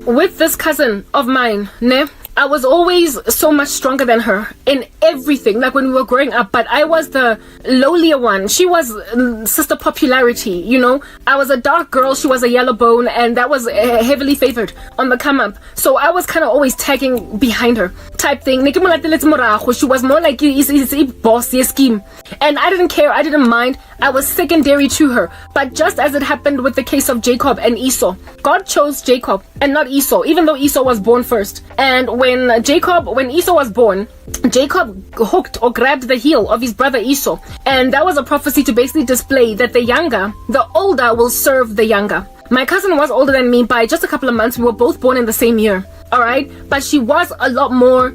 With this cousin of mine, ne, I was always so much stronger than her in everything, like when we were growing up, but I was the lowlier one. She was sister popularity, you know. I was a dark girl, she was a yellow bone, and that was heavily favored on the come up. So I was kind of always tagging behind her type thing. She was more like boss scheme. And I didn't care, I didn't mind. I was secondary to her. But just as it happened with the case of Jacob and Esau, God chose Jacob and not Esau, even though Esau was born first. And when Esau was born, Jacob hooked or grabbed the heel of his brother Esau. And that was a prophecy to basically display that the older will serve the younger. My cousin was older than me by just a couple of months. We were both born in the same year. Alright, but she had a lot more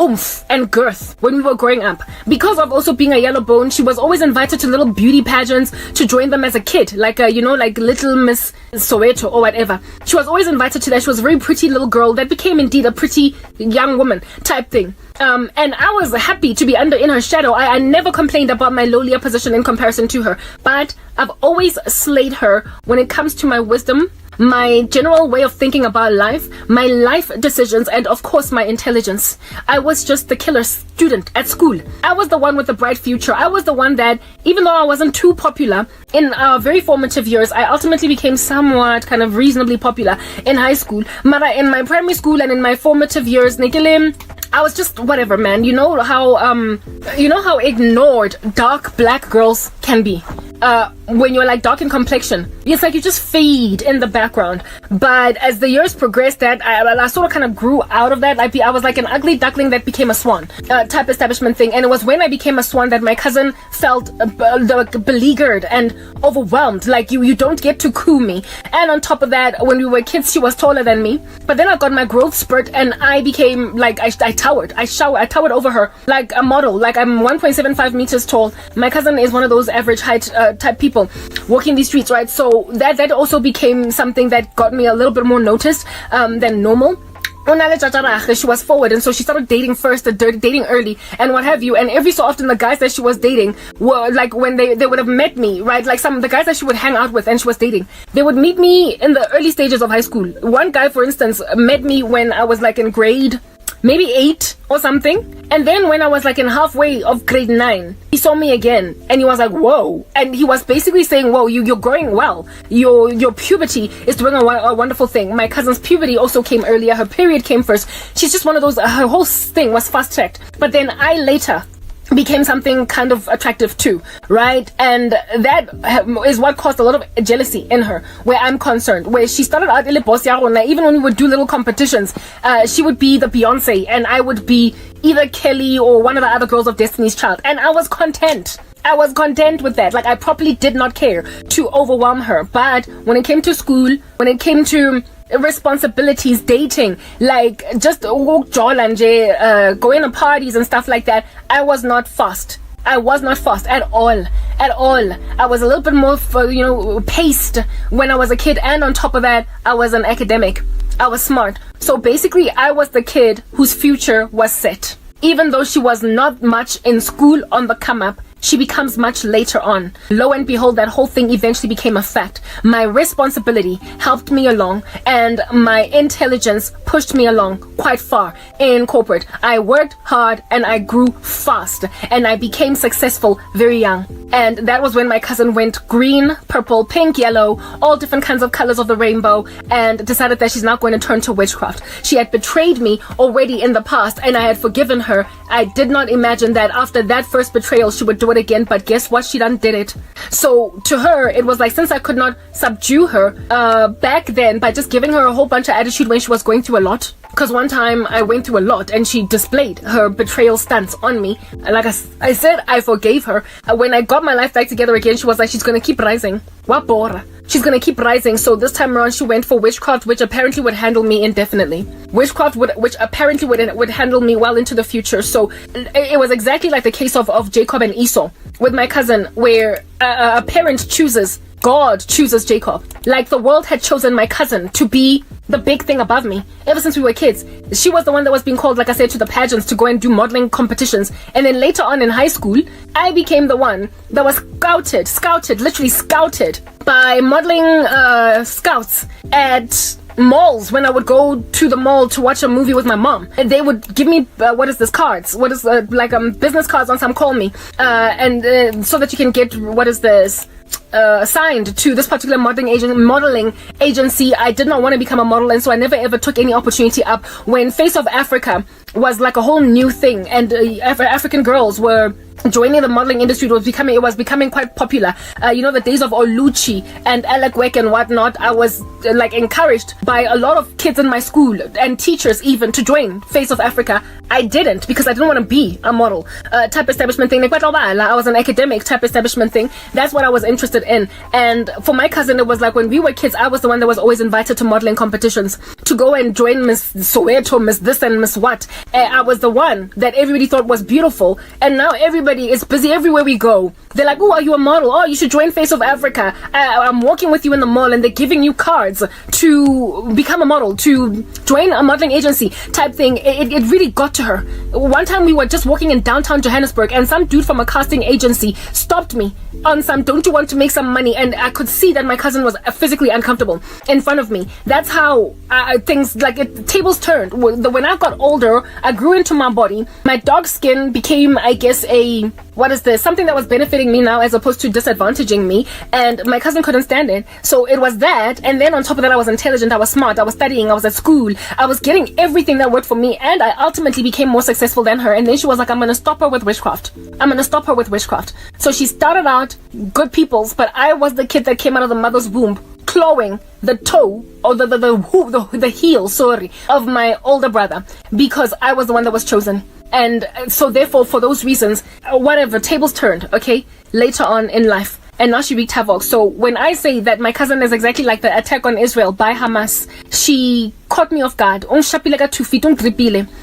oomph and girth when we were growing up. Because of also being a yellow bone, she was always invited to little beauty pageants to join them as a kid, like like Little Miss Soweto or whatever. She was always invited to that. She was a very pretty little girl that became indeed a pretty young woman type thing. And I was happy to be in her shadow. I never complained about my lowlier position in comparison to her, but I've always slayed her when it comes to my wisdom, my general way of thinking about life, my life decisions, and of course my intelligence. I was just the killer student at school. I was the one with the bright future. I was the one that, even though I wasn't too popular in our very formative years, I ultimately became somewhat kind of reasonably popular in high school. Mara, in my primary school and in my formative years, I was just whatever, man. You know how ignored dark black girls can be. When you're like dark in complexion, it's like you just fade in the background. But as the years progressed, that I sort of kind of grew out of that. I was like an ugly duckling that became a swan type establishment thing. And it was when I became a swan that my cousin felt beleaguered and overwhelmed. Like you don't get to coo me. And on top of that, when we were kids, she was taller than me. But then I got my growth spurt and I became like I towered. I towered over her like a model. Like I'm 1.75 meters tall. My cousin is one of those average height type people walking these streets, right? So that also became something that got me a little bit more noticed than normal. She was forward, and so she started dating first, dating early and what have you. And every so often the guys that she was dating were like, when they would have met me, right? Like some of the guys that she would hang out with and she was dating, they would meet me in the early stages of high school. One guy, for instance, met me when I was like in grade maybe 8 or something, and then when I was like in halfway of grade 9, he saw me again and he was like, whoa. And he was basically saying, whoa, you're growing well, your puberty is doing a wonderful thing. My cousin's puberty also came earlier, her period came first. She's just one of those, her whole thing was fast tracked. But then I later became something kind of attractive too, right? And that is what caused a lot of jealousy in her, where I'm concerned, where she started out even when we would do little competitions, she would be the Beyonce and I would be either Kelly or one of the other girls of Destiny's Child, and I was content with that. Like I properly did not care to overwhelm her. But when it came to school, when it came to responsibilities, dating, like just going to parties and stuff like that, I was not fast at all. I was a little bit more paced when I was a kid, and on top of that, I was an academic. I was smart. So basically I was the kid whose future was set. Even though she was not much in school on the come up, she becomes much later on. Lo and behold, that whole thing eventually became a fact. My responsibility helped me along, and my intelligence pushed me along quite far in corporate. I worked hard and I grew fast, and I became successful very young. And that was when my cousin went green, purple, pink, yellow, all different kinds of colors of the rainbow, and decided that she's not going to turn to witchcraft. She had betrayed me already in the past, and I had forgiven her. I did not imagine that after that first betrayal she would do it again, but guess what? She done did it. So to her, it was like, since I could not subdue her back then by just giving her a whole bunch of attitude when she was going through a lot, because one time I went through a lot and she displayed her betrayal stance on me. Like I said, I forgave her. When I got my life back together again, she was like, she's gonna keep rising. Wapora. She's gonna keep rising. So this time around she went for witchcraft, which apparently would handle me indefinitely. Witchcraft which apparently would handle me well into the future. So it was exactly like the case of Jacob and Esau with my cousin, where a parent chooses, God chooses Jacob. Like the world had chosen my cousin to be the big thing above me ever since we were kids. She was the one that was being called, like I said, to the pageants to go and do modeling competitions. And then later on in high school, I became the one that was literally scouted by modeling scouts at malls when I would go to the mall to watch a movie with my mom. And they would give me, cards? What is, business cards on some call me. And so that you can get, assigned to this particular modeling agency. I did not want to become a model, and so I never ever took any opportunity up when Face of Africa was like a whole new thing, and African girls were joining the modeling industry. It was becoming quite popular. The days of Oluchi and Alec Weck and whatnot. I was encouraged by a lot of kids in my school and teachers even to join Face of Africa. I didn't, because I didn't want to be a model type establishment thing. I was an academic type establishment thing. That's what I was interested in. And for my cousin, it was like when we were kids, I was the one that was always invited to modeling competitions to go and join Miss Soweto, Miss this and Miss what. I was the one that everybody thought was beautiful, and now everybody is busy everywhere we go. They're like, oh, are you a model? Oh, you should join Face of Africa. I'm walking with you in the mall, and they're giving you cards to become a model, to join a modeling agency type thing. It really got to her. One time we were just walking in downtown Johannesburg, and some dude from a casting agency stopped me on some, don't you want to make some money? And I could see that my cousin was physically uncomfortable in front of me. That's how things, tables turned. When I got older, I grew into my body. My dog skin became, I guess, something that was benefiting me now as opposed to disadvantaging me, and my cousin couldn't stand it. So it was that, and then on top of that, I was intelligent, I was smart, I was studying, I was at school, I was getting everything that worked for me, and I ultimately became more successful than her. And then she was like, I'm gonna stop her with witchcraft. So she started out good peoples, but I was the kid that came out of the mother's womb clawing the toe, or the heel, of my older brother, because I was the one that was chosen. And so therefore, for those reasons, tables turned, okay, later on in life. And now she wreaked havoc. So when I say that my cousin is exactly like the attack on Israel by Hamas, she caught me off guard.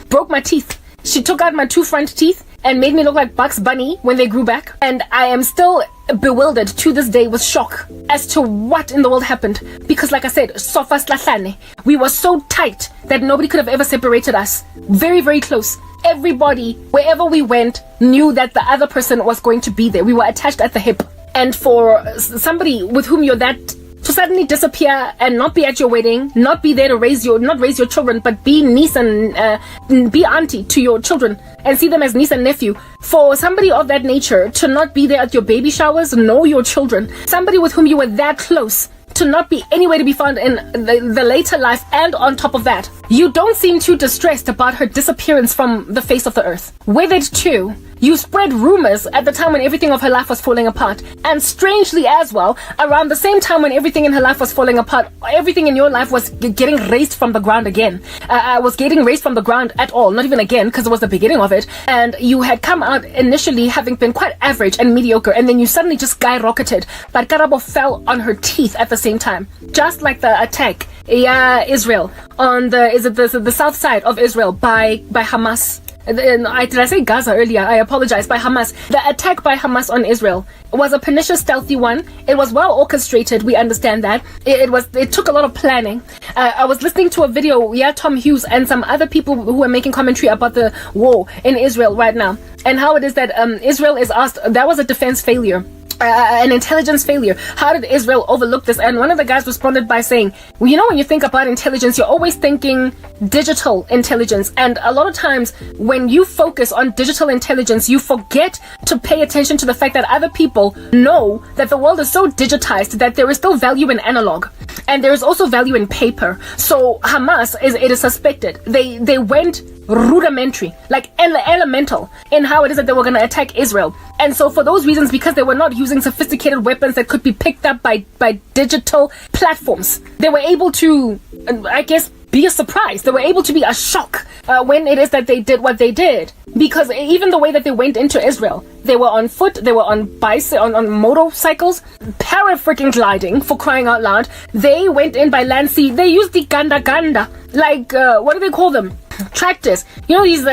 Broke my teeth. She took out my 2 front teeth and made me look like Bugs Bunny when they grew back. And I am still bewildered to this day with shock as to what in the world happened. Because like I said, sofa slahlane, we were so tight that nobody could have ever separated us. Very, very close. Everybody, wherever we went, knew that the other person was going to be there. We were attached at the hip. And for somebody with whom you're that, to suddenly disappear and not be at your wedding, not be there to not raise your children, but be niece and be auntie to your children and see them as niece and nephew. For somebody of that nature to not be there at your baby showers, know your children. Somebody with whom you were that close to not be anywhere to be found in the later life, and on top of that, you don't seem too distressed about her disappearance from the face of the earth. With it too, you spread rumors at the time when everything of her life was falling apart. And strangely as well, around the same time when everything in her life was falling apart, everything in your life was getting raised from the ground again. Was getting raised from the ground at all, not even again, because it was the beginning of it. And you had come out initially having been quite average and mediocre, and then you suddenly just skyrocketed. But Karabo fell on her teeth at the same time. Just like the attack, Israel, on the south side of Israel by Hamas. Did I say Gaza earlier? I apologize. By Hamas. The attack by Hamas on Israel was a pernicious, stealthy one. It was well orchestrated. We understand that. It took a lot of planning. I was listening to a video, Tom Hughes and some other people who were making commentary about the war in Israel right now, and how it is that Israel is asked, that was a defense failure. An intelligence failure. How did Israel overlook this? And one of the guys responded by saying, well, when you think about intelligence, you're always thinking digital intelligence. And a lot of times when you focus on digital intelligence, you forget to pay attention to the fact that other people know that the world is so digitized that there is still value in analog. And there is also value in paper. So Hamas, it is suspected, they went rudimentary, like elemental in how it is that they were going to attack Israel. And so for those reasons, because they were not using sophisticated weapons that could be picked up by digital platforms, they were able to, I guess, be a surprise. They were able to be a shock when it is that they did what they did. Because even the way that they went into Israel, they were on foot, they were on on motorcycles, para-freaking gliding, for crying out loud. They went in by land, sea. They used the ganda, like, what do they call them? Tractors. These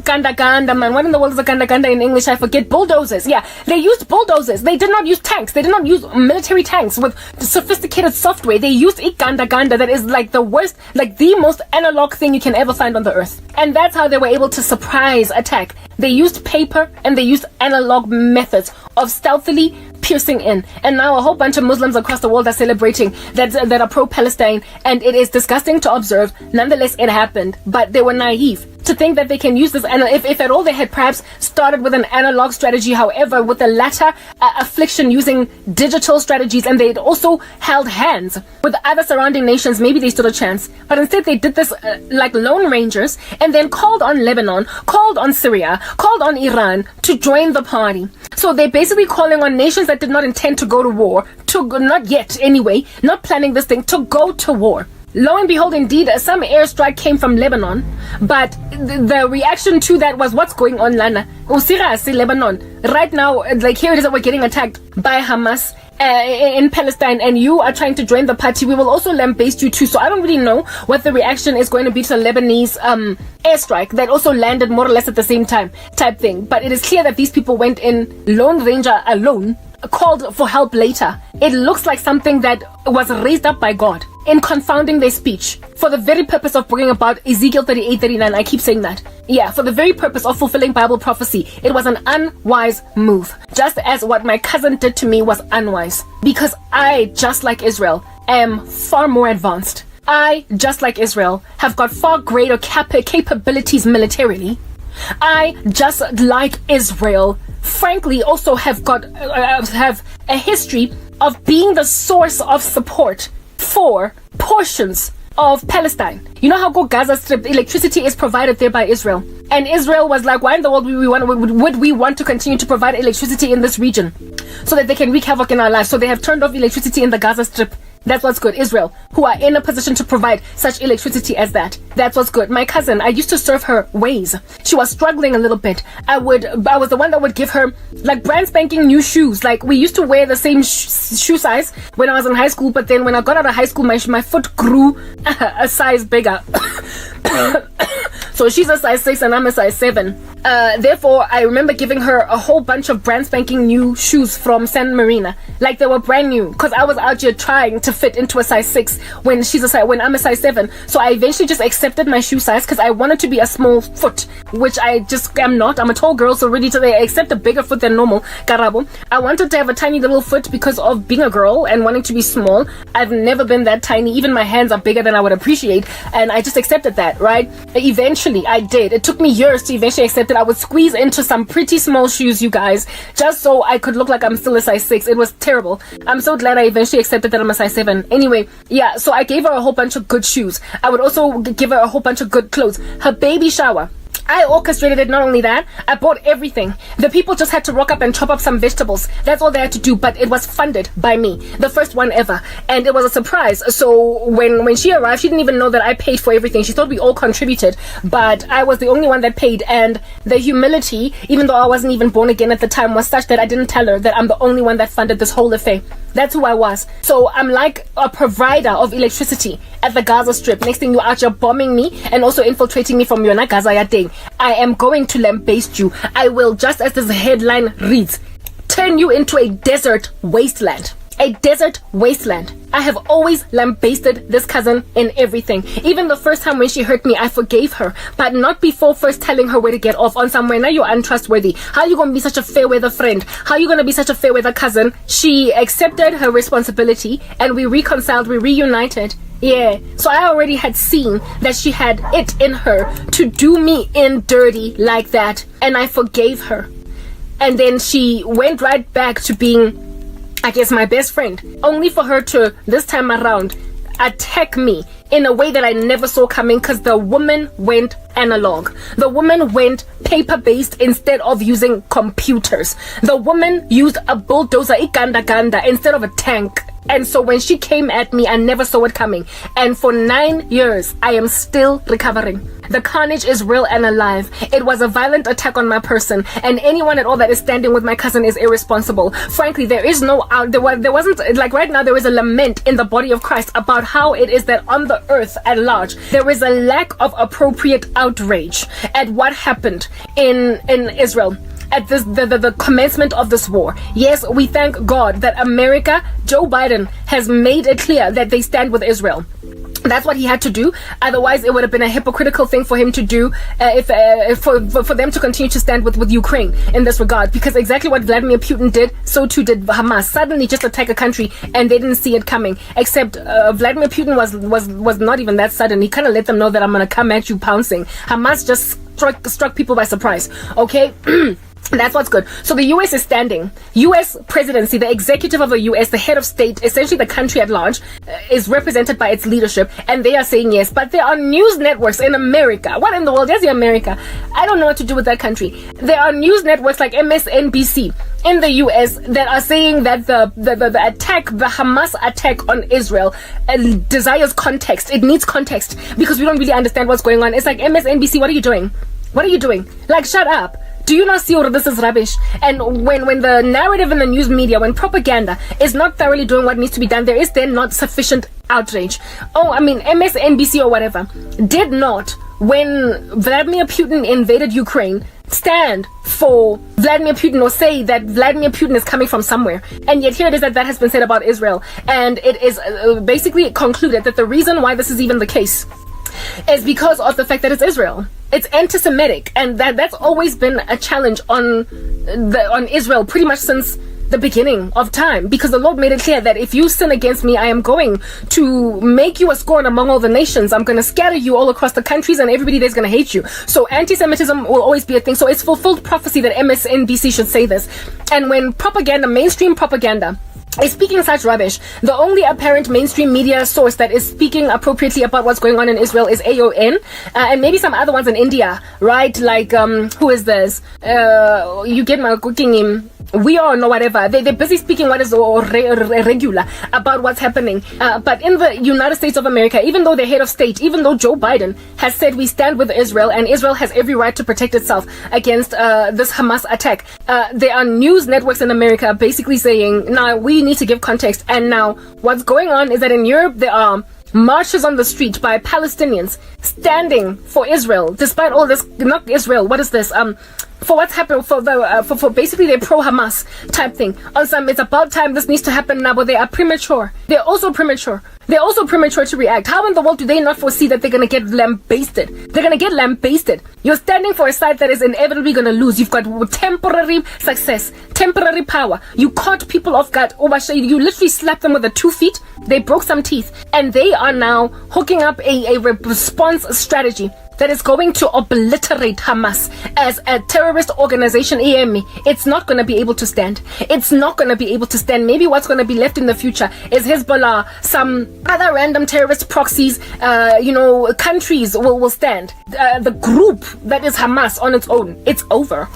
ganda, man. What in the world is a ganda in English? I forget. Bulldozers. Yeah, they used bulldozers. They did not use tanks. They did not use military tanks with sophisticated software. They used a ganda that is like the worst, like the most analog thing you can ever find on the earth. And that's how they were able to surprise attack. They used paper and they used analog methods of stealthily piercing in. And now a whole bunch of Muslims across the world are celebrating that are pro-Palestine, and it is disgusting to observe. Nonetheless, it happened, but they were naive to think that they can use this, and if at all they had perhaps started with an analog strategy, however, with the latter affliction using digital strategies, and they'd also held hands with other surrounding nations, maybe they stood a chance. But instead they did this like Lone Rangers, and then called on Lebanon, called on Syria, called on Iran to join the party. So they're basically calling on nations that did not intend to go to war, not yet anyway, not planning this thing, to go to war. Lo and behold, indeed, some airstrike came from Lebanon, but the reaction to that was, what's going on, Lana? Lebanon. Right now, like, here it is that we're getting attacked by Hamas in Palestine, and you are trying to join the party. We will also lambaste you too. So I don't really know what the reaction is going to be to the Lebanese airstrike that also landed more or less at the same time type thing. But it is clear that these people went in Lone Ranger alone, called for help later. It looks like something that was raised up by God in confounding their speech for the very purpose of bringing about Ezekiel 38:39. I keep saying that. Yeah, for the very purpose of fulfilling Bible prophecy. It was an unwise move, just as what my cousin did to me was unwise, because I, just like Israel, am far more advanced. I, just like Israel, have got far greater capabilities militarily. I, just like Israel, frankly also have a history of being the source of support for portions of Palestine. You know how Gaza Strip, electricity is provided there by Israel, and Israel was like, why in the world would we want to continue to provide electricity in this region so that they can wreak havoc in our lives? So they have turned off electricity in the Gaza Strip. That's what's good. Israel, who are in a position to provide such electricity as that. That's what's good. My cousin, I used to serve her ways. She was struggling a little bit. I was the one that would give her like brand spanking new shoes. Like, we used to wear the same shoe size when I was in high school, but then when I got out of high school, my foot grew a size bigger. So she's a size 6 and I'm a size 7. Therefore, I remember giving her a whole bunch of brand spanking new shoes from San Marina. Like, they were brand new, because I was out here trying to fit into a size 6 when I'm a size 7. So I eventually just accepted my shoe size because I wanted to be a small foot, which I just am not. I'm a tall girl, so ready to accept a bigger foot than normal. Karabo. I wanted to have a tiny little foot because of being a girl and wanting to be small. I've never been that tiny. Even my hands are bigger than I would appreciate, and I just accepted that, right? Eventually, I did. It took me years to eventually accept that I would squeeze into some pretty small shoes, you guys, just so I could look like I'm still a size 6. It was terrible. I'm so glad I eventually accepted that I'm a size 7. Anyway, yeah, so I gave her a whole bunch of good shoes. I would also give her a whole bunch of good clothes. Her baby shower, I orchestrated it. Not only that, I bought everything. The people just had to rock up and chop up some vegetables. That's all they had to do, but it was funded by me. The first one ever. And it was a surprise. So when she arrived, she didn't even know that I paid for everything. She thought we all contributed, but I was the only one that paid. And the humility, even though I wasn't even born again at the time, was such that I didn't tell her that I'm the only one that funded this whole affair. That's who I was. So I'm like a provider of electricity at the Gaza Strip. Next thing, you out here bombing me and also infiltrating me from Yona Gaza Yadeng. I am going to lambaste you. I will, just as this headline reads, turn you into a desert wasteland. A desert wasteland. I have always lambasted this cousin in everything. Even the first time when she hurt me, I forgave her, but not before first telling her where to get off on somewhere. Now you're untrustworthy. How are you going to be such a fair weather friend? How are you going to be such a fair weather cousin? She accepted her responsibility and we reconciled, we reunited. Yeah, so I already had seen that she had it in her to do me in dirty like that, and I forgave her. And then she went right back to being, I guess, my best friend, only for her to, this time around, attack me in a way that I never saw coming, because the woman went analog. The woman went paper-based instead of using computers. The woman used a bulldozer, ganda, instead of a tank. And so when she came at me, I never saw it coming. And for 9 years, I am still recovering. The carnage is real and alive. It was a violent attack on my person, and anyone at all that is standing with my cousin is irresponsible. Frankly, there is no there wasn't, like right now, there is a lament in the body of Christ about how it is that on the earth at large, there is a lack of appropriate outrage at what happened in Israel at this the commencement of this war. Yes, we thank God that America, Joe Biden, has made it clear that they stand with Israel. That's what he had to do. Otherwise, it would have been a hypocritical thing for him to do for them to continue to stand with Ukraine in this regard. Because exactly what Vladimir Putin did, so too did Hamas. Suddenly just attack a country and they didn't see it coming. Except Vladimir Putin was not even that sudden. He kind of let them know that I'm going to come at you pouncing. Hamas just struck people by surprise. Okay? That's what's good. So the US is standing. US presidency, the executive of the US, the head of state, essentially the country at large, is represented by its leadership, and they are saying yes. But there are news networks in America. What in the world is America? I don't know what to do with that country. There are news networks like MSNBC in the US that are saying that the attack, the Hamas attack on Israel, desires context. It needs context because we don't really understand what's going on. It's like, MSNBC, what are you doing? What are you doing? Like, shut up. Do you not see all of this is rubbish? And when the narrative in the news media, when propaganda is not thoroughly doing what needs to be done, there is then not sufficient outrage. MSNBC or whatever did not, when Vladimir Putin invaded Ukraine, stand for Vladimir Putin or say that Vladimir Putin is coming from somewhere. And yet here it is that has been said about Israel. And it is basically concluded that the reason why this is even the case is because of the fact that it's Israel. It's anti-Semitic, and that's always been a challenge on Israel pretty much since the beginning of time, because the Lord made it clear that if you sin against me, I am going to make you a scorn among all the nations. I'm going to scatter you all across the countries, and everybody there's going to hate you. So anti-Semitism will always be a thing. So it's fulfilled prophecy that MSNBC should say this. And when propaganda, mainstream propaganda, is speaking such rubbish, the only apparent mainstream media source that is speaking appropriately about what's going on in Israel is AON, and maybe some other ones in India, right? Like, who is this? You get my cooking him. We all know whatever. They're busy speaking what is regular about what's happening. But in the United States of America, even though the head of state, even though Joe Biden has said we stand with Israel and Israel has every right to protect itself against this Hamas attack, there are news networks in America basically saying, now we need to give context. And now what's going on is that in Europe there are marches on the street by Palestinians standing for Israel, despite all this, not Israel, what is this? For what's happened, for basically their pro-Hamas type thing. On some, it's about time this needs to happen now, but they are premature. They're also premature. They're also premature to react. How in the world do they not foresee that they're going to get lambasted? They're going to get lambasted. You're standing for a side that is inevitably going to lose. You've got temporary success, temporary power. You caught people off guard. You literally slapped them with the 2 feet. They broke some teeth. And they are now hooking up a response strategy that is going to obliterate Hamas as a terrorist organization. It's not going to be able to stand. It's not going to be able to stand. Maybe what's going to be left in the future is Hezbollah, some other random terrorist proxies, countries will stand. The group that is Hamas on its own, it's over.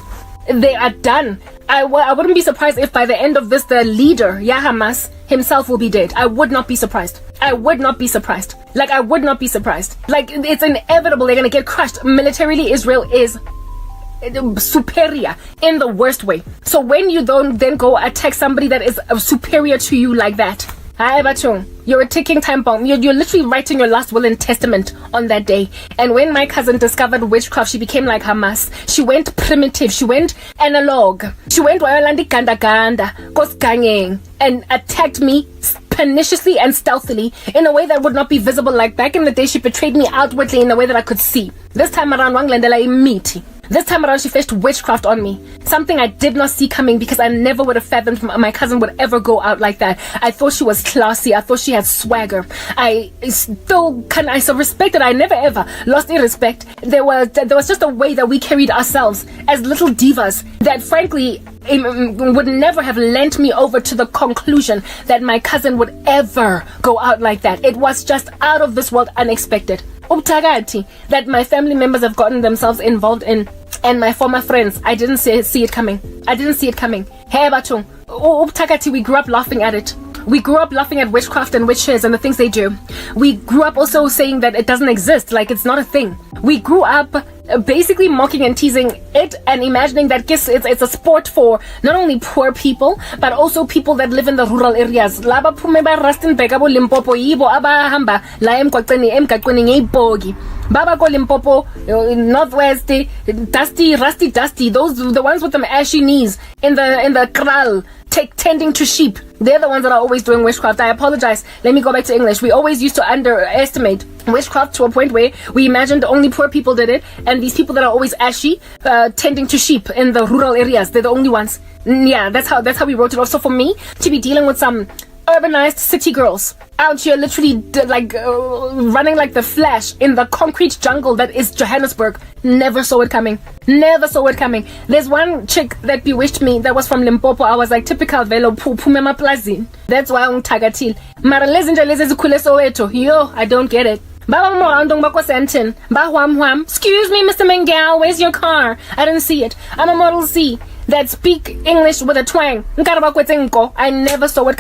They are done. I wouldn't be surprised if by the end of this, the leader, Hamas, himself will be dead. I would not be surprised. I would not be surprised. Like, it's inevitable. They're going to get crushed. Militarily, Israel is superior in the worst way. So when you don't then go attack somebody that is superior to you like that, you're a ticking time bomb. You're literally writing your last will and testament on that day. And when my cousin discovered witchcraft, she became like Hamas. She went primitive. She went analog. She went and attacked me perniciously and stealthily in a way that would not be visible. Like back in the day, she betrayed me outwardly in a way that I could see. This time around, This time around, she fetched witchcraft on me. Something I did not see coming because I never would have fathomed my cousin would ever go out like that. I thought she was classy. I thought she had swagger. I still respected her. I never ever lost any respect. There was just a way that we carried ourselves as little divas that frankly would never have lent me over to the conclusion that my cousin would ever go out like that. It was just out of this world unexpected. That my family members have gotten themselves involved in, and my former friends, I didn't see it coming. Hey, Bachung, we grew up laughing at it. We grew up laughing at witchcraft and witches and the things they do. We grew up also saying that it doesn't exist, like it's not a thing. We grew up basically mocking and teasing it and imagining that it's a sport for not only poor people but also people that live in the rural areas. Laba pumeba Rustenburg abo Limpopo yibo abahamba la emgaqweni ngeibogi. Baba ko Limpopo, Northwest, rusty, those the ones with them ashy knees in the kraal tending to sheep. They're the ones that are always doing witchcraft. I apologize. Let me go back to English. We always used to underestimate witchcraft to a point where we imagined only poor people did it, and these people that are always ashy, tending to sheep in the rural areas, they're the only ones. Yeah, that's how we wrote it off. So for me to be dealing with some urbanized city girls out here literally running like the Flash in the concrete jungle that is Johannesburg, never saw it coming. There's one chick that bewitched me that was from Limpopo. I was like, typical velo pumema plazin. That's why I'm tagatil mara lezinja lezizikule Soweto. Yo, I don't get it. Baba Morandong Bako Sentin, Ba Wham. Excuse me, Mr. Mengao, where's your car? I didn't see it. I'm a Model C that speak English with a twang. I never saw it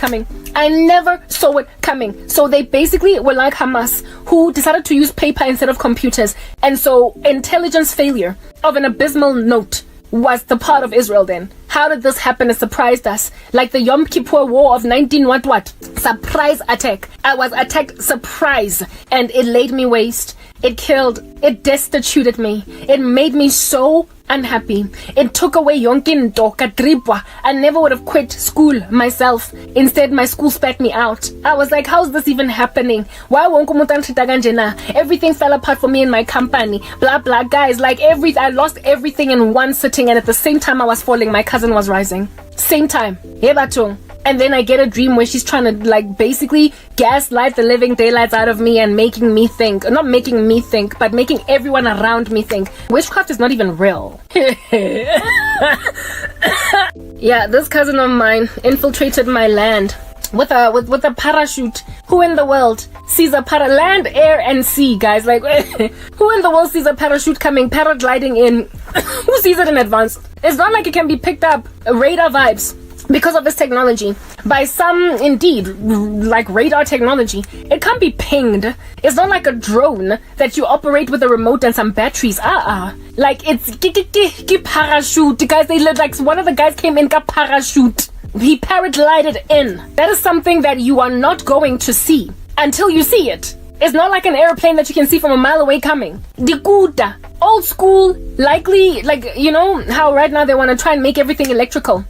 coming. So they basically were like Hamas, who decided to use paper instead of computers. And so intelligence failure of an abysmal note was the part of Israel then. How did this happen? It surprised us. Like the Yom Kippur War of 19 what? Surprise attack. I was attacked surprise, and it laid me waste. It killed. It destituted me. It made me so unhappy. It took away yonkinto kadribwa. I never would have quit school myself. Instead, my school spat me out. I was like, how's this even happening? Why won't everything fell apart for me in my company? Blah blah, guys. Like I lost everything in one sitting, and at the same time I was falling, my cousin was rising. Same time. And then I get a dream where she's trying to like basically gaslight the living daylights out of me and making me think, not making me think, but making everyone around me think witchcraft is not even real. Yeah, this cousin of mine infiltrated my land with a parachute. Who in the world sees a land, air, and sea, guys? Like, who in the world sees a parachute coming, paragliding in? Who sees it in advance? It's not like it can be picked up. Radar vibes. Because of this technology, by some, indeed, like radar technology, it can't be pinged. It's not like a drone that you operate with a remote and some batteries. Like it's parachute. Guys, they look like one of the guys came in got parachute. He paraglided in. That is something that you are not going to see until you see it. It's not like an airplane that you can see from a mile away coming. Dikuta, old school, likely, like, you know how right now they want to try and make everything electrical.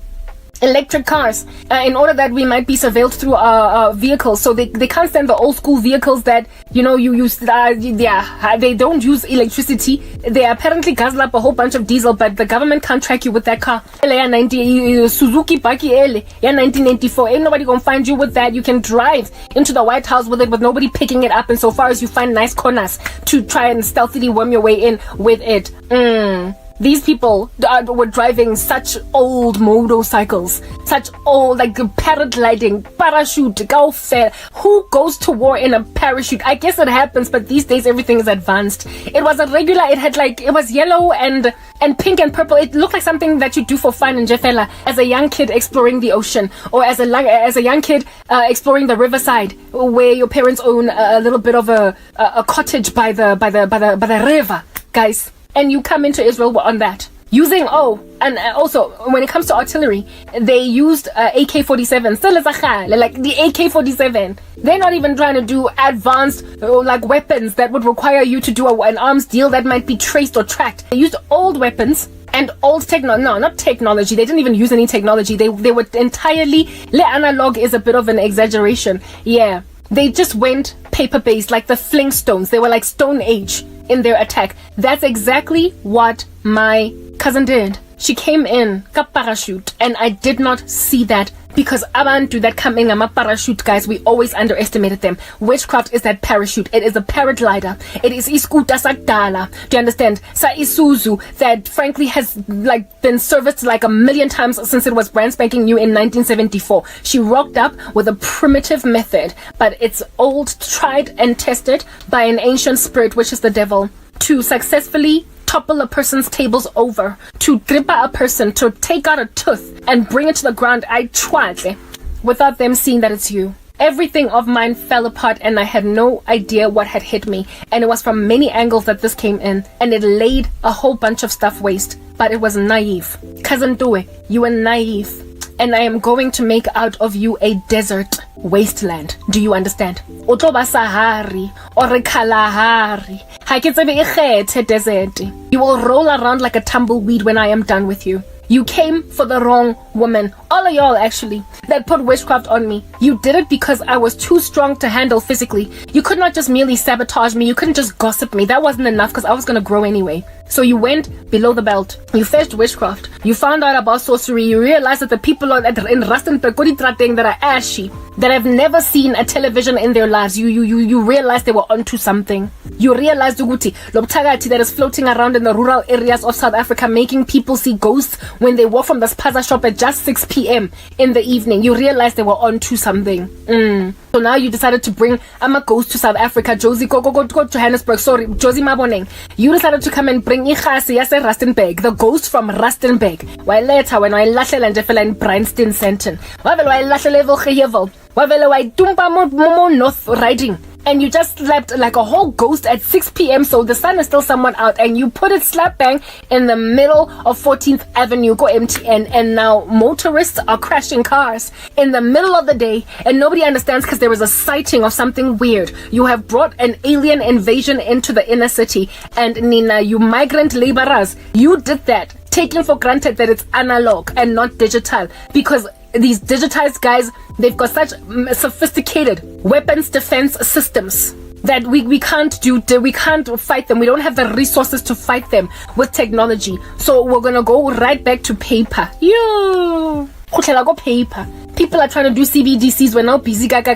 Electric cars, in order that we might be surveilled through our vehicles. So they can't stand the old school vehicles that, you know, you use. They don't use electricity. They apparently guzzle up a whole bunch of diesel, but the government can't track you with that car. Suzuki Baki 1984. Ain't nobody gonna find you with that. You can drive into the White House with it with nobody picking it up, and so far as you find nice corners to try and stealthily worm your way in with it. These people were driving such old motorcycles, such old, like paragliding, parachute, go fair. Who goes to war in a parachute? I guess it happens, but these days everything is advanced. It was a regular, it was yellow and pink and purple. It looked like something that you do for fun in Jefela as a young kid exploring the ocean, or as a young kid exploring the riverside, where your parents own a little bit of a cottage by the river, guys. And you come into Israel on that. Using, and also, when it comes to artillery, they used AK-47. Like the AK-47. They're not even trying to do advanced, like weapons that would require you to do an arms deal that might be traced or tracked. They used old weapons and old not technology. They didn't even use any technology. They were entirely, analog is a bit of an exaggeration. Yeah. They just went paper-based, like the Flintstones. They were like Stone Age in their attack. That's exactly what my cousin did. She came in, got parachute, and I did not see that because abantu that come in a parachute, guys, we always underestimated them. Witchcraft is that parachute. It is a paraglider. It is iskuta sakdala. Do you understand? Sa isuzu that frankly has like been serviced like a million times since it was brand spanking new in 1974. She rocked up with a primitive method, but it's old, tried and tested by an ancient spirit, which is the devil, to successfully topple a person's tables over, to gripa a person, to take out a tooth and bring it to the ground. I tried without them seeing that it's you. Everything of mine fell apart and I had no idea what had hit me, and it was from many angles that this came in, and it laid a whole bunch of stuff waste. But it was naive. Cousin Due, you were naive, and I am going to make out of you a desert wasteland. Do you understand? Otoba Sahari or Kalahari. Desert. You will roll around like a tumbleweed when I am done with you. You came for the wrong woman. all of y'all actually, that put witchcraft on me, you did it because I was too strong to handle physically. You could not just merely sabotage me. You couldn't just gossip me. That wasn't enough because I was going to grow anyway. So you went below the belt. You fetched witchcraft. You found out about sorcery. You realized that the people in Rustenburg that are ashy, that have never seen a television in their lives, you realized they were onto something. You realized Uguti, Lobtagati that is floating around in the rural areas of South Africa, making people see ghosts when they walk from the spaza shop at just 6 p.m. in the evening. You realized they were onto something. So now you decided to bring a ghost to South Africa. Josie, go Johannesburg. Sorry, Josie Maboneng. You decided to come and bring Ikhasi Yase Rustenburg, the ghost from Rustenburg. Why later when I lashed and Jeffel and Bryanston Senton. Why will I lash level Hevel? Why will I Dumba Momo North riding? And you just slept like a whole ghost at 6 p.m. so the sun is still somewhat out, and you put it slap bang in the middle of 14th Avenue, go MTN, and now motorists are crashing cars in the middle of the day, and nobody understands because there was a sighting of something weird. You have brought an alien invasion into the inner city, and Nina, you migrant laborers, you did that, taking for granted that it's analog and not digital, because these digitized guys, they've got such sophisticated weapons defense systems that we can't fight them. We don't have the resources to fight them with technology. So we're gonna go right back to paper. Yo, go paper. People are trying to do CBDCs. We're now busy. Ka 5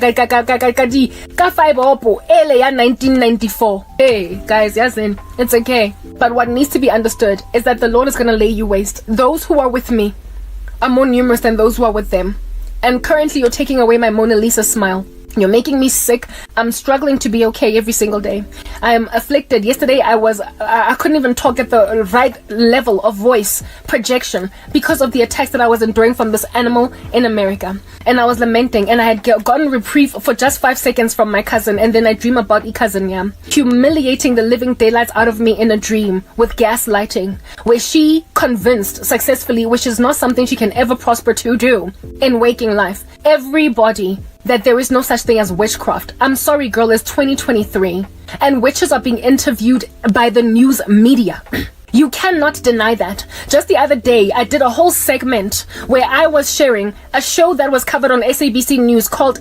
opo ele ya 1994. Hey guys, yes, it's okay. But what needs to be understood is that the Lord is gonna lay you waste. Those who are with me are more numerous than those who are with them. And currently you're taking away my Mona Lisa smile. You're making me sick. I'm struggling to be okay every single day. I am afflicted. Yesterday I couldn't even talk at the right level of voice projection because of the attacks that I was enduring from this animal in America. And I was lamenting, and I had gotten reprieve for just 5 seconds from my cousin, and then I dream about cousin, yeah, humiliating the living daylights out of me in a dream with gaslighting, where she convinced successfully, which is not something she can ever prosper to do in waking life, everybody that there is no such thing as witchcraft. I'm sorry, girl, it's 2023 and witches are being interviewed by the news media. You cannot deny that. Just the other day, I did a whole segment where I was sharing a show that was covered on SABC News called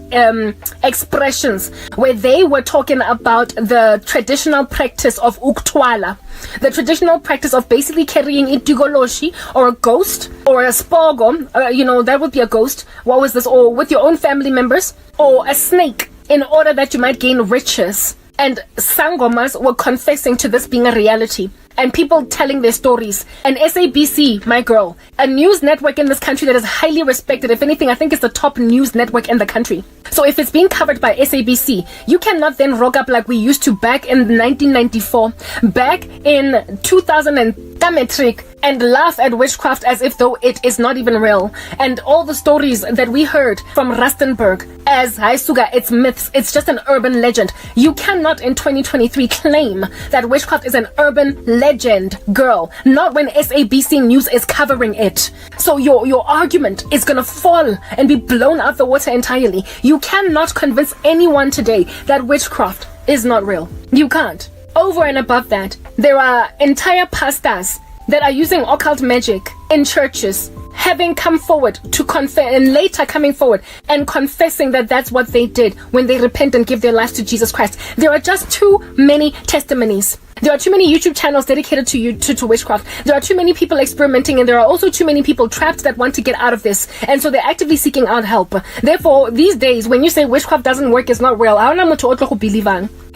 Expressions, where they were talking about the traditional practice of uktwala, the traditional practice of basically carrying itigoloshi, or a ghost, or a spogo, that would be a ghost. What was this? Or with your own family members, or a snake, in order that you might gain riches. And sangomas were confessing to this being a reality, and people telling their stories. And SABC, my girl, a news network in this country that is highly respected. If anything, I think it's the top news network in the country. So if it's being covered by SABC, you cannot then rock up like we used to back in 1994, back in 2000 and metric, and laugh at witchcraft as if though it is not even real. And all the stories that we heard from Rustenburg as Haisuga, it's myths, it's just an urban legend. You cannot in 2023 claim that witchcraft is an urban legend, girl, not when SABC News is covering it. So your argument is gonna fall and be blown out the water entirely. You cannot convince anyone today that witchcraft is not real. You can't. Over and above that, there are entire pastors that are using occult magic in churches, having come forward to confess, and later coming forward and confessing that that's what they did when they repent and give their lives to Jesus Christ. There are just too many testimonies. There are too many YouTube channels dedicated to witchcraft. There are too many people experimenting, and there are also too many people trapped that want to get out of this. And so they're actively seeking out help. Therefore, these days, when you say witchcraft doesn't work, it's not real,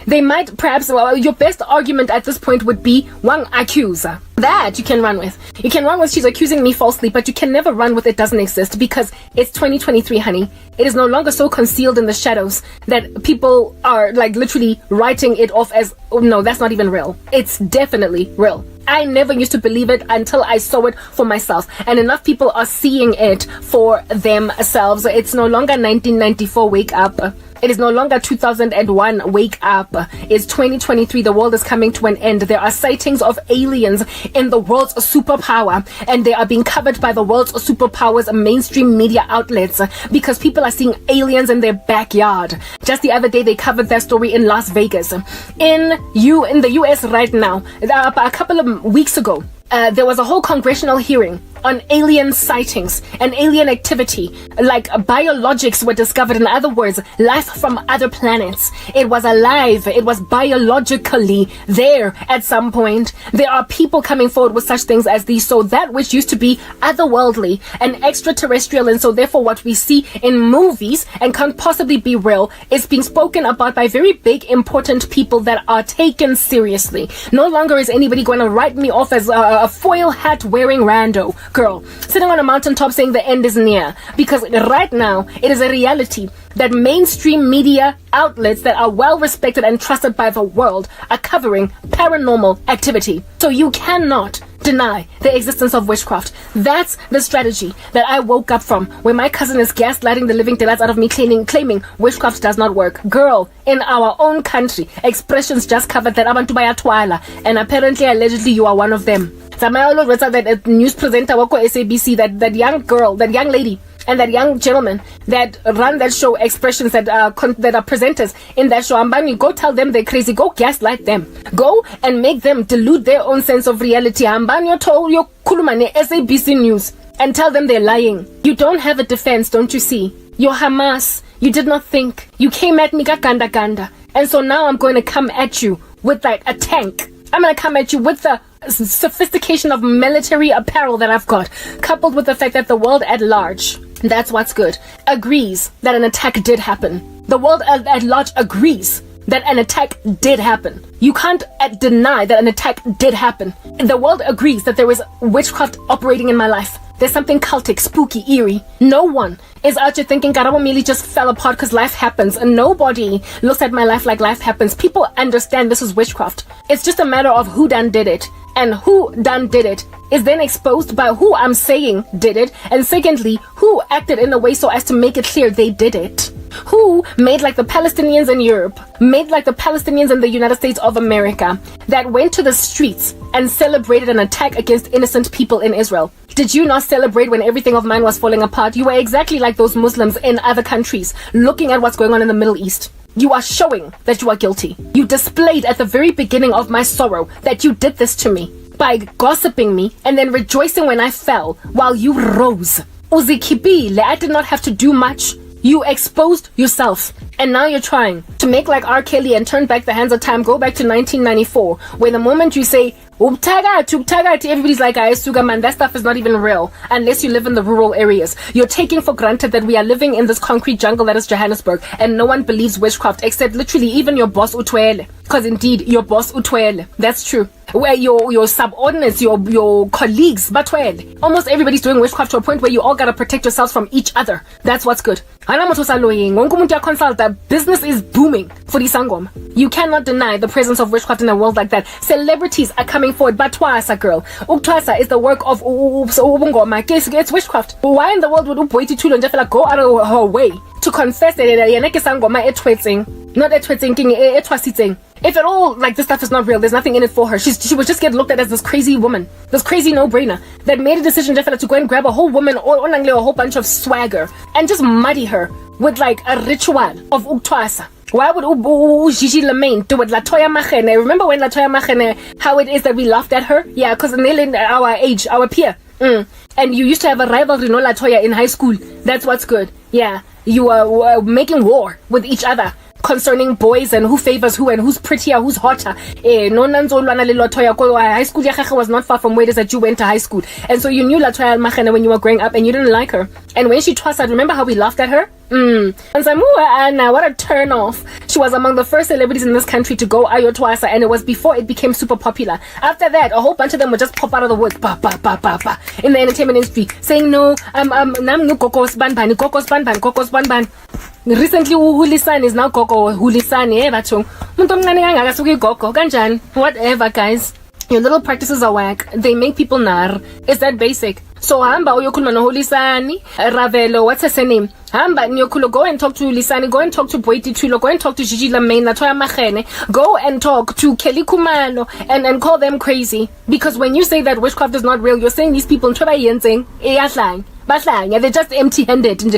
they might perhaps, your best argument at this point would be one accuser. That you can run with. You can run with she's accusing me falsely, but you can never run with it doesn't exist, because it's 2023, honey. It is no longer so concealed in the shadows that people are like literally writing it off as, oh no, that's not even real. It's definitely real. I never used to believe it until I saw it for myself, and enough people are seeing it for themselves. It's no longer 1994 wake up. It is no longer 2001 wake up. It's 2023. The world is coming to an end. There are sightings of aliens in the world's superpower, and they are being covered by the world's superpower's mainstream media outlets because people are seeing aliens in their backyard. Just the other day, they covered that story in Las Vegas. In the US right now, a couple of weeks ago, there was a whole congressional hearing on alien sightings and alien activity, like biologics were discovered. In other words, life from other planets. It was alive. It was biologically there at some point. There are people coming forward with such things as these. So that which used to be otherworldly and extraterrestrial, and so therefore what we see in movies and can't possibly be real, is being spoken about by very big, important people that are taken seriously. No longer is anybody going to write me off as a foil hat wearing rando girl sitting on a mountaintop saying the end is near, because right now it is a reality that mainstream media outlets that are well respected and trusted by the world are covering paranormal activity. So you cannot deny the existence of witchcraft. That's the strategy that I woke up from, where my cousin is gaslighting the living daylights out of me, claiming witchcraft does not work. Girl, in our own country, expressions just covered that abantu bayatwala, and apparently, allegedly, you are one of them. Samaya read that news presenter wako SABC, that young girl, that young lady, and that young gentleman that run that show, expressions that are presenters in that show, Ambani, go tell them they're crazy. Go gaslight them. Go and make them delude their own sense of reality. Ambani told you kulumane SABC News and tell them they're lying. You don't have a defense, don't you see? You're Hamas. You did not think. You came at me ganda. And so now I'm going to come at you with like a tank. I'm going to come at you with the sophistication of military apparel that I've got, coupled with the fact that the world at large, that's what's good, agrees that an attack did happen. The world at large agrees that an attack did happen. You can't deny that an attack did happen. The world agrees that there is witchcraft operating in my life. There's something cultic, spooky, eerie. No one is out here thinking Karabo Mili just fell apart because life happens. And nobody looks at my life like life happens. People understand this is witchcraft. It's just a matter of who done did it. And who done did it is then exposed by who I'm saying did it. And secondly, who acted in a way so as to make it clear they did it. Who made like the Palestinians in Europe, made like the Palestinians in the United States of America, that went to the streets and celebrated an attack against innocent people in Israel. Did you not celebrate when everything of mine was falling apart? You were exactly like those Muslims in other countries, looking at what's going on in the Middle East. You are showing that you are guilty. You displayed at the very beginning of my sorrow that you did this to me by gossiping me and then rejoicing when I fell while you rose. Uzikibile, I did not have to do much. You exposed yourself, and now you're trying to make like R. Kelly and turn back the hands of time. Go back to 1994, where the moment you say Uptagat, everybody's like, Sugar man, that stuff is not even real unless you live in the rural areas. You're taking for granted that we are living in this concrete jungle that is Johannesburg, and no one believes witchcraft except literally even your boss Utwele. Because indeed, your boss Utwele. That's true. Where your subordinates, your colleagues, Batwele. Almost everybody's doing witchcraft to a point where you all gotta protect yourselves from each other. That's what's good. Business is booming for the Sangoma. You cannot deny the presence of witchcraft in a world like that. Celebrities are coming forward. Batwasa girl. Uktwasa is the work of Ubungoma. It's witchcraft. Why in the world would Uboiti Tulo and go out of her way to confess that Sangoma not etwasiting? If at all, like, this stuff is not real, there's nothing in it for her. She would just get looked at as this crazy woman, this crazy no-brainer that made a decision to go and grab a whole woman or a whole bunch of swagger and just muddy her with like a ritual of Uktwasa. Why would Gigi Lemaine do it? Latoya Machene. Remember when Latoya Machene, how it is that we laughed at her? Yeah, because in our age, our peer. And you used to have a rivalry, no Latoya, in high school. That's what's good. Yeah, you were making war with each other concerning boys and who favors who and who's prettier, who's hotter. No nanzolwana le Latoya. High school was not far from where it is that you went to high school. And so you knew Latoya Machene when you were growing up and you didn't like her. And when she trusted, remember how we laughed at her? And Anna, what a turn off. She was among the first celebrities in this country to go Ayotwasa, and it was before it became super popular. After that, a whole bunch of them would just pop out of the woods in the entertainment industry saying, no, Kokos Banban. Recently, Hulisan is now Koko Hulisan, whatever, guys. Your little practices are whack. They make people nar. It's that basic. So hamba uyokhuluma no Holisani, Ravelo, what's her name? Hamba nyokulo, go and talk to Lisani, go and talk to Boiti Tulo, go and talk to Gigi Lamaine, Latoya Machene, go and talk to Kelly Kumalo and call them crazy. Because when you say that witchcraft is not real, you're saying these people they're just empty-handed in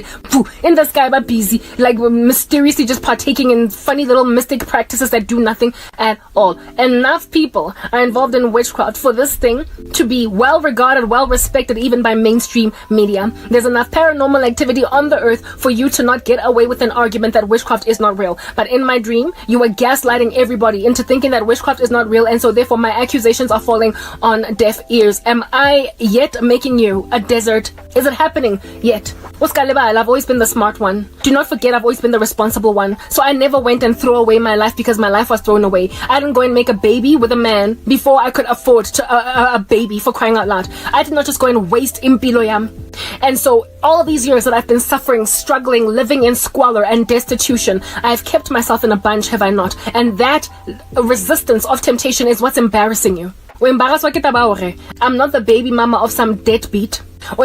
the sky but busy, like mysteriously just partaking in funny little mystic practices that do nothing at all. Enough people are involved in witchcraft for this thing to be well regarded, well respected, even even by mainstream media. There's enough paranormal activity on the earth for you to not get away with an argument that witchcraft is not real. But in my dream, you were gaslighting everybody into thinking that witchcraft is not real, and so therefore my accusations are falling on deaf ears. Am I yet making you a desert? Is it happening yet? I've always been the smart one. Do not forget, I've always been the responsible one. So I never went and threw away my life because my life was thrown away. I didn't go and make a baby with a man before I could afford a baby, for crying out loud. I did not just go and waste impilo yam. And so all these years that I've been suffering, struggling, living in squalor and destitution, I've kept myself in a bunch, have I not? And that resistance of temptation is what's embarrassing you. I'm not the baby mama of some deadbeat. I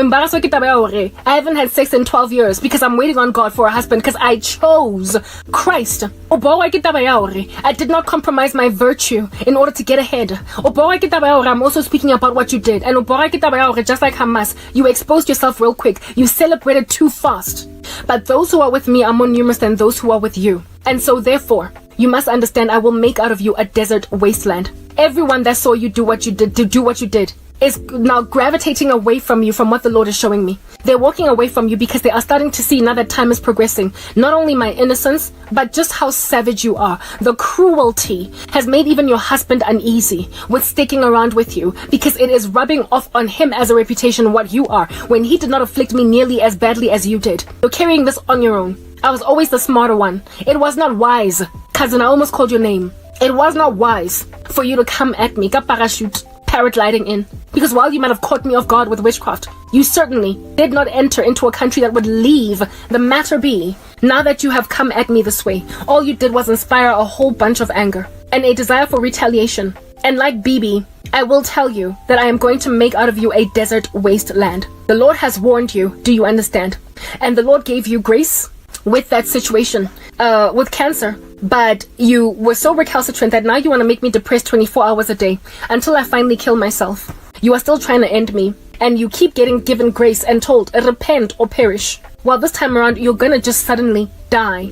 haven't had sex in 12 years because I'm waiting on God for a husband because I chose Christ. I did not compromise my virtue in order to get ahead. I'm also speaking about what you did. And just like Hamas, you exposed yourself real quick. You celebrated too fast. But those who are with me are more numerous than those who are with you. And so therefore, you must understand, I will make out of you a desert wasteland. Everyone that saw you do what you did, is now gravitating away from you, from what the Lord is showing me. They're walking away from you because they are starting to see now that time is progressing. Not only my innocence, but just how savage you are. The cruelty has made even your husband uneasy with sticking around with you because it is rubbing off on him as a reputation what you are, when he did not afflict me nearly as badly as you did. You're carrying this on your own. I was always the smarter one. It was not wise. Cousin, I almost called your name. It was not wise for you to come at me, ka parachute, paragliding in. Because while you might have caught me off guard with witchcraft, you certainly did not enter into a country that would leave the matter be. Now that you have come at me this way, all you did was inspire a whole bunch of anger and a desire for retaliation. And like Bibi, I will tell you that I am going to make out of you a desert wasteland. The Lord has warned you, do you understand? And the Lord gave you grace with that situation, with cancer. But you were so recalcitrant that now you want to make me depressed 24 hours a day until I finally kill myself. You are still trying to end me, and you keep getting given grace and told, repent or perish. Well, this time around, you're gonna just suddenly die.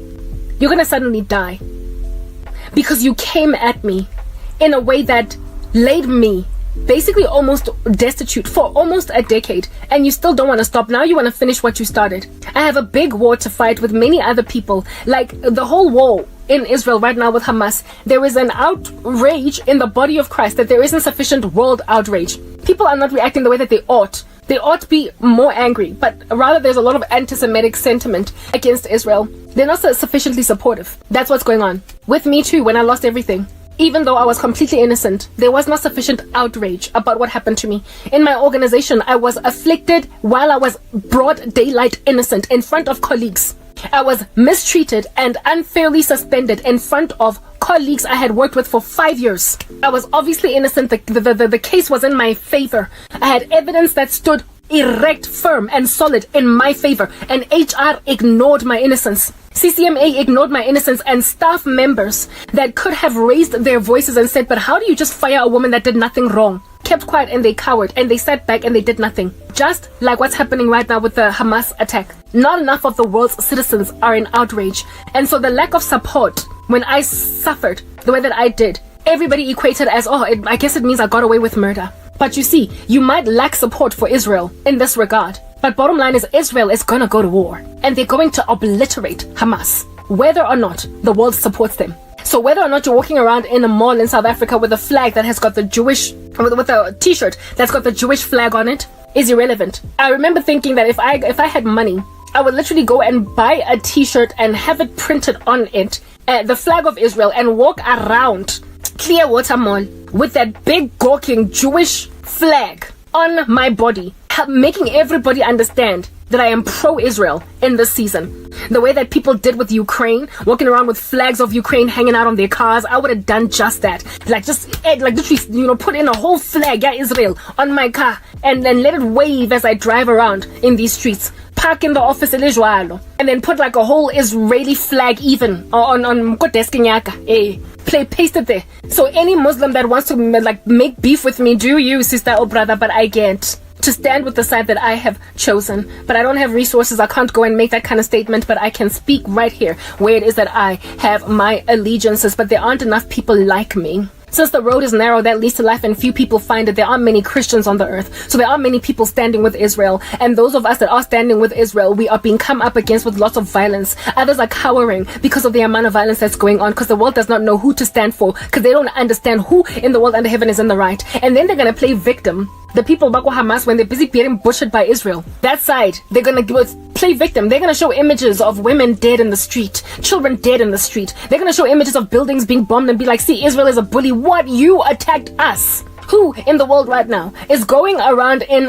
You're gonna suddenly die. Because you came at me in a way that laid me basically almost destitute for almost a decade, and you still don't want to stop. Now you want to finish what you started. I have a big war to fight with many other people, like the whole war in Israel right now with Hamas. There is an outrage in the body of Christ that there isn't sufficient world outrage. People are not reacting the way that they ought. They ought to be more angry, but rather there's a lot of anti-Semitic sentiment against Israel. They're not sufficiently supportive. That's what's going on. With me too, when I lost everything. Even though I was completely innocent, there was not sufficient outrage about what happened to me. In my organization, I was afflicted while I was broad daylight innocent in front of colleagues. I was mistreated and unfairly suspended in front of colleagues I had worked with for 5 years. I was obviously innocent. The case was in my favor. I had evidence that stood erect, firm, and solid in my favor, and HR ignored my innocence. CCMA ignored my innocence, and staff members that could have raised their voices and said, but how do you just fire a woman that did nothing wrong? Kept quiet, and they cowered, and they sat back and they did nothing. Just like what's happening right now with the Hamas attack. Not enough of the world's citizens are in outrage. And so the lack of support, when I suffered the way that I did, everybody equated as, I guess it means I got away with murder. But you see, you might lack support for Israel in this regard. But bottom line is, Israel is gonna go to war. And they're going to obliterate Hamas, whether or not the world supports them. So whether or not you're walking around in a mall in South Africa with a flag that has got the Jewish, with a t-shirt that's got the Jewish flag on it, is irrelevant. I remember thinking that if I had money, I would literally go and buy a t-shirt and have it printed on it, the flag of Israel, and walk around Clearwater Mall with that big gawking Jewish flag on my body, making everybody understand that I am pro-Israel in this season. The way that people did with Ukraine, walking around with flags of Ukraine hanging out on their cars, I would have done just that. Like literally, put in a whole flag, Israel, on my car, and then let it wave as I drive around in these streets. Park in the office in Israel, and then put like a whole Israeli flag even on paste it there. So any Muslim that wants to make beef with me, do you, sister or brother, but I can't. To stand with the side that I have chosen. But I don't have resources. I can't go and make that kind of statement, but I can speak right here where it is that I have my allegiances. But there aren't enough people like me Since the road is narrow that leads to life and few people find it, there aren't many Christians on the earth. So there are many people standing with Israel. And those of us that are standing with Israel, we are being come up against with lots of violence. Others are cowering because of the amount of violence that's going on, because the world does not know who to stand for, because they don't understand who in the world under heaven is in the right. And then they're going to play victim. The people back Hamas, when they're busy getting butchered by Israel, that side, they're going to play victim. They're going to show images of women dead in the street, children dead in the street. They're going to show images of buildings being bombed and be like, see, Israel is a bully. What? You attacked us. Who in the world right now is going around in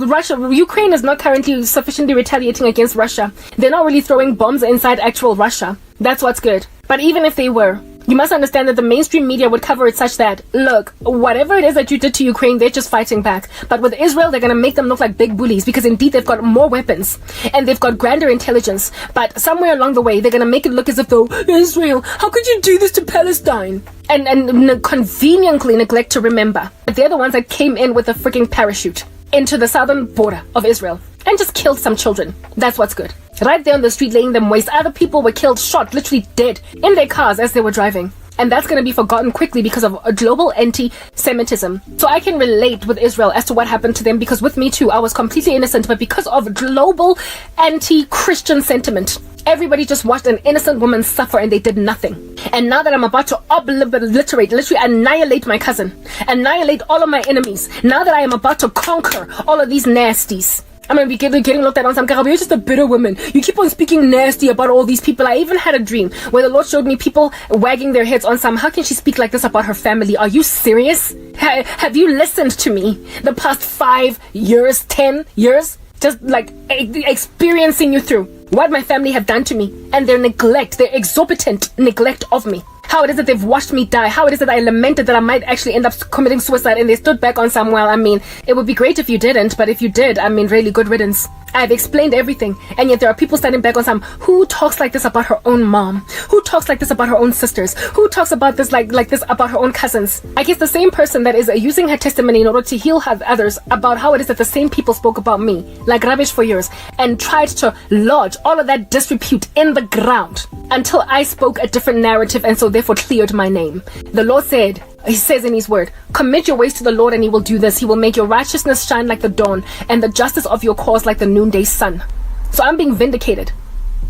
Russia? Ukraine is not currently sufficiently retaliating against Russia. They're not really throwing bombs inside actual Russia. That's what's good. But even if they were, you must understand that the mainstream media would cover it such that, look, whatever it is that you did to Ukraine, they're just fighting back. But with Israel, they're going to make them look like big bullies, because indeed they've got more weapons and they've got grander intelligence. But somewhere along the way, they're going to make it look as if though, Israel, how could you do this to Palestine? And conveniently neglect to remember that they're the ones that came in with a freaking parachute into the southern border of Israel and just killed some children. That's what's good. Right there on the street, laying them waste. Other people were killed, shot, literally dead in their cars as they were driving. And that's going to be forgotten quickly because of a global anti-Semitism. So I can relate with Israel as to what happened to them, because with me too, I was completely innocent. But because of global anti-Christian sentiment, everybody just watched an innocent woman suffer and they did nothing. And now that I'm about to obliterate, literally annihilate my cousin, annihilate all of my enemies, now that I am about to conquer all of these nasties, I'm going to be getting looked at on some Karabo. You're just a bitter woman. You keep on speaking nasty about all these people. I even had a dream where the Lord showed me people wagging their heads on some. How can she speak like this about her family? Are you serious? Have you listened to me the past 5 years, 10 years? Just like experiencing you through what my family have done to me and their neglect, their exorbitant neglect of me. How it is that they've watched me die. How it is that I lamented that I might actually end up committing suicide and they stood back on some. Well, I mean, it would be great if you didn't, but if you did, I mean, really good riddance. I've explained everything, and yet there are people standing back on some. Who talks like this about her own mom? Who talks like this about her own sisters? Who talks about this like this about her own cousins? I guess the same person that is using her testimony in order to heal others about how it is that the same people spoke about me like rubbish for years and tried to lodge all of that disrepute in the ground until I spoke a different narrative and so therefore cleared my name. The Lord said, He says in His word, commit your ways to the Lord and He will do this. He will make your righteousness shine like the dawn and the justice of your cause like the noonday sun. So I'm being vindicated.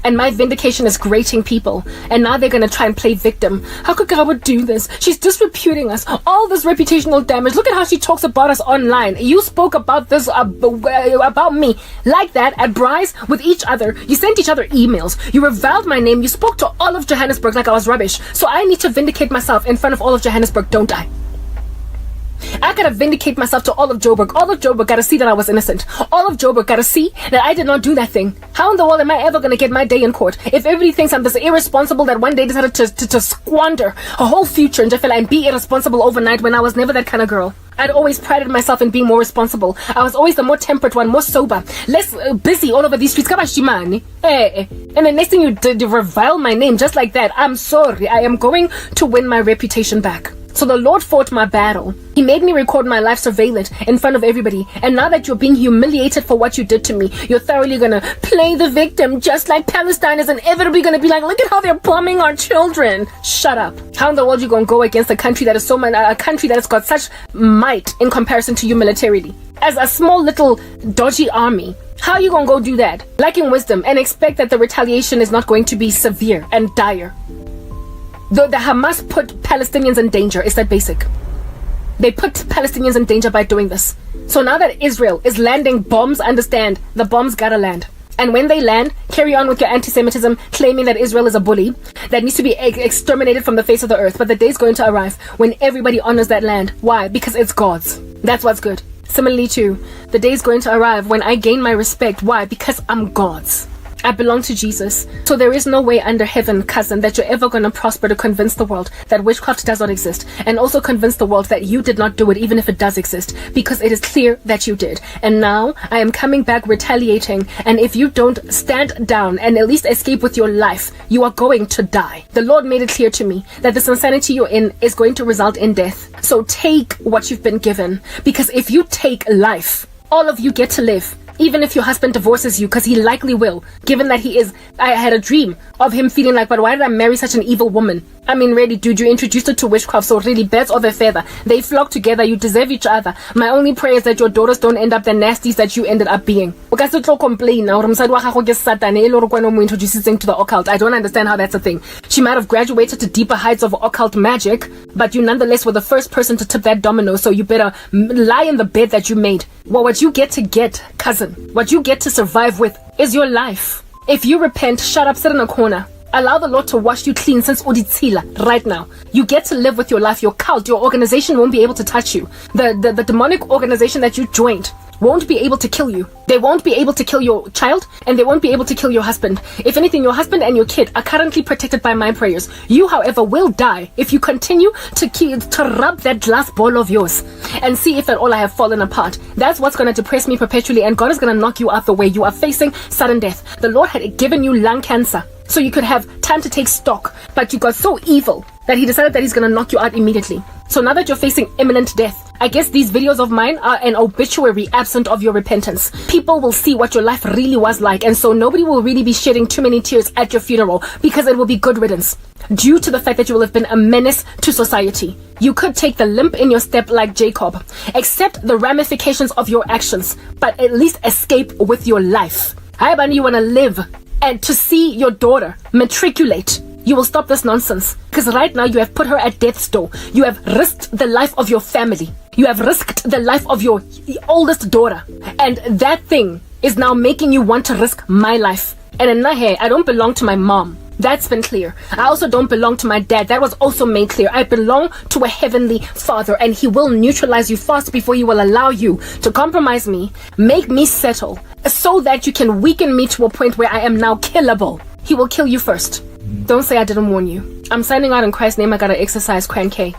And my vindication is grating people. And now they're going to try and play victim. How could God do this? She's disreputing us. All this reputational damage. Look at how she talks about us online. You spoke about this, about me, like that at Bryce with each other. You sent each other emails. You reviled my name. You spoke to all of Johannesburg like I was rubbish. So I need to vindicate myself in front of all of Johannesburg, don't I? I gotta vindicate myself to all of Joburg. All of Joburg gotta see that I was innocent. All of Joburg gotta see that I did not do that thing. How in the world am I ever gonna get my day in court if everybody thinks I'm this irresponsible that one day decided to squander a whole future in Jeffela and be irresponsible overnight when I was never that kind of girl? I'd always prided myself in being more responsible. I was always the more temperate one, more sober, less busy all over these streets. And the next thing you did, you revile my name just like that. I'm sorry. I am going to win my reputation back. So the Lord fought my battle. He made me record my life surveillance in front of everybody. And now that you're being humiliated for what you did to me, you're thoroughly gonna play the victim, just like Palestine is inevitably gonna be like, look at how they're bombing our children. Shut up. How in the world you gonna go against a country that is a country that has got such might in comparison to you militarily? As a small little dodgy army, how are you gonna go do that? Lacking wisdom and expect that the retaliation is not going to be severe and dire. The Hamas put Palestinians in danger. Is that basic? They put Palestinians in danger by doing this. So now that Israel is landing bombs, understand, the bombs gotta land. And when they land, carry on with your anti-Semitism, claiming that Israel is a bully that needs to be exterminated from the face of the earth. But the day's going to arrive when everybody honors that land. Why? Because it's God's. That's what's good. Similarly too, the day's going to arrive when I gain my respect. Why? Because I'm God's. I belong to Jesus. So there is no way under heaven, cousin, that you're ever going to prosper to convince the world that witchcraft does not exist, and also convince the world that you did not do it even if it does exist, because it is clear that you did. And now I am coming back retaliating, and if you don't stand down and at least escape with your life, you are going to die. The Lord made it clear to me that this insanity you're in is going to result in death. So take what you've been given, because if you take life, all of you get to live. Even if your husband divorces you, because he likely will, given that I had a dream of him feeling like, but why did I marry such an evil woman? I mean, really, dude, you introduced her to witchcraft, so really, birds of a feather, they flock together, you deserve each other. My only prayer is that your daughters don't end up the nasties that you ended up being. Because se tlo complain now, Satan e lore kwano mo introducing to the occult. I don't understand how that's a thing. She might have graduated to deeper heights of occult magic, but you nonetheless were the first person to tip that domino, so you better lie in the bed that you made. Well, what you get, cousin, what you get to survive with is your life. If you repent, shut up, sit in a corner. Allow the Lord to wash you clean since Uditsila right now. You get to live with your life. Your cult, your organization won't be able to touch you. The demonic organization that you joined won't be able to kill you. They won't be able to kill your child, and they won't be able to kill your husband. If anything, your husband and your kid are currently protected by my prayers. You, however, will die if you continue to rub that glass ball of yours and see if at all I have fallen apart. That's what's going to depress me perpetually, and God is going to knock you out the way. You are facing sudden death. The Lord had given you lung cancer so you could have time to take stock, but you got so evil that he decided that he's going to knock you out immediately. So now that you're facing imminent death, I guess these videos of mine are an obituary absent of your repentance. People will see what your life really was like, and so nobody will really be shedding too many tears at your funeral, because it will be good riddance, due to the fact that you will have been a menace to society. You could take the limp in your step like Jacob, accept the ramifications of your actions, but at least escape with your life. Hi, Bunny, you want to live and to see your daughter matriculate. You will stop this nonsense, because right now you have put her at death's door. You have risked the life of your family. You have risked the life of your oldest daughter, and that thing is now making you want to risk my life. And in Nahe, I don't belong to my mom. That's been clear. I also don't belong to my dad. That was also made clear. I belong to a heavenly Father, and he will neutralize you fast before he will allow you to compromise me, make me settle, so that you can weaken me to a point where I am now killable. He will kill you first. Don't say I didn't warn you. I'm signing out in Christ's name. I gotta exercise, crank K.